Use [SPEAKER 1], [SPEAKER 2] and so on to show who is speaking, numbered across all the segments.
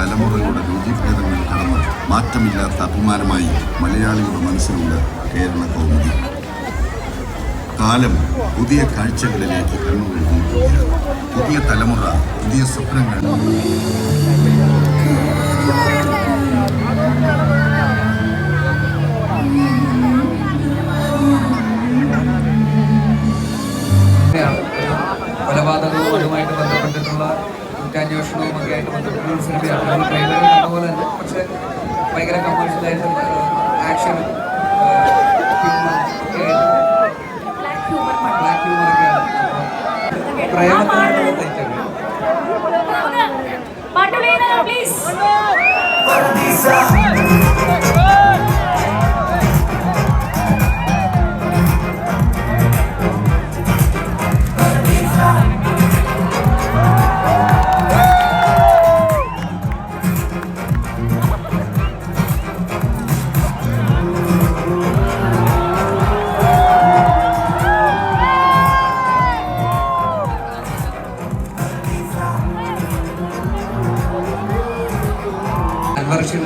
[SPEAKER 1] തലമുറകളുടെ രുചിഭേദങ്ങൾ കടന്ന് മാറ്റമില്ലാത്ത അഭിമാനമായി മലയാളികളുടെ മനസ്സിലുള്ള കേരള കൗമുദി. കാലം പുതിയ കാഴ്ചകളിലേക്ക് കണ്ണുകൊടുക്കുകയാണ്. പുതിയ തലമുറ പുതിയ സ്വപ്നങ്ങൾ.
[SPEAKER 2] കൊലപാതകവുമായിട്ട് ബന്ധപ്പെട്ടിട്ടുള്ള കുറ്റാന്വേഷണവും ഒക്കെ ആയിട്ട് ബന്ധപ്പെട്ടുള്ള സിനിമയാണ്. ട്രെയിലർ കണ്ട പോലെ തന്നെ, പക്ഷെ ഭയങ്കര കമേഴ്ഷ്യലായിട്ട് ആക്ഷൻ ബ്ലാക്ക് ഹ്യൂമറൊക്കെയാണ്. പ്രേമത്തിനുള്ള തെറ്റൊക്കെ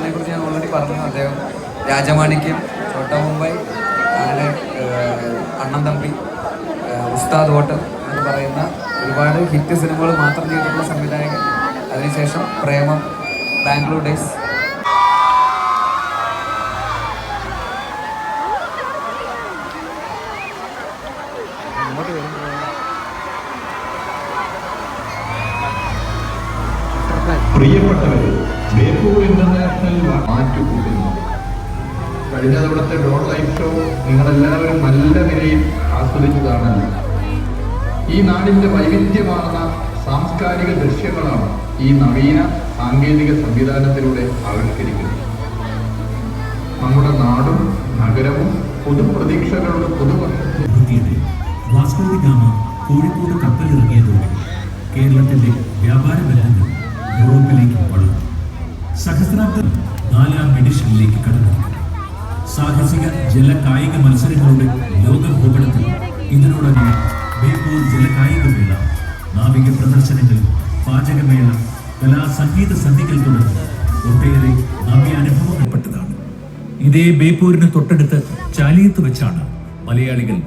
[SPEAKER 2] നെ കുറിച്ച് ഞാൻ ഓൾറെഡി പറഞ്ഞു. അദ്ദേഹം രാജമാണിക്യം, ചോട്ടാ മുംബൈ, അങ്ങനെ അണ്ണൻ തമ്പി, ഉസ്താദ് ഹോട്ടൽ എന്ന് പറയുന്ന ഒരുപാട് ഹിറ്റ് സിനിമകൾ മാത്രം ചെയ്തിട്ടുള്ള സംവിധായകൻ. അതിനുശേഷം പ്രേമം, ബാംഗ്ലൂർ ഡേയ്സ്,
[SPEAKER 3] പ്രിയപ്പെട്ടവർ, ബേപ്പൂർ ഇന്റർനാഷണൽ മാറ്റുകൂട്ടുന്നു. കഴിഞ്ഞ തവണത്തെ ഡോൺ ലൈഫ് ഷോ നിങ്ങളെല്ലാവരും നല്ല നിലയിൽ ആസ്വദിച്ചതാണല്ലോ. ഈ നാടിന്റെ വൈവിധ്യമാർന്ന സാംസ്കാരിക ദൃശ്യങ്ങളാണ് ഈ നവീന സാങ്കേതിക സംവിധാനത്തിലൂടെ ആവിഷ്കരിക്കുന്നത്. നമ്മുടെ നാടും നഗരവും പുതുപ്രതീക്ഷകളുടെ പുതുവർഷത്തിൽ
[SPEAKER 4] വാസ്കോ ഡി ഗാമ കോഴിക്കോട് കപ്പലിറങ്ങിയതോടെ കേരളത്തിന്റെ വ്യാപാര ബന്ധങ്ങൾ യൂറോപ്പിലേക്ക് വളർന്നു. സഹസ്രാബ്ദം 4ാം എഡിഷനിലേക്ക് കടന്നിരിക്കുന്നു. സാഹസിക ജല കായിക മത്സരങ്ങളുടെ ലോക ഭൂപടത്തിൽ ഇതിനോടകം ബേപ്പൂർ ജലകായികമേള, നാവിക പ്രദർശനങ്ങൾ, പാചകമേള, കലാ സംഗീത സന്ധികൾ തുടങ്ങി ഒട്ടേറെ നവ്യ അനുഭവങ്ങൾപ്പെട്ടതാണ്. ഇതേ ബേപ്പൂരിന് തൊട്ടടുത്ത് ചാലിയത്ത് വെച്ചാണ് മലയാളികൾ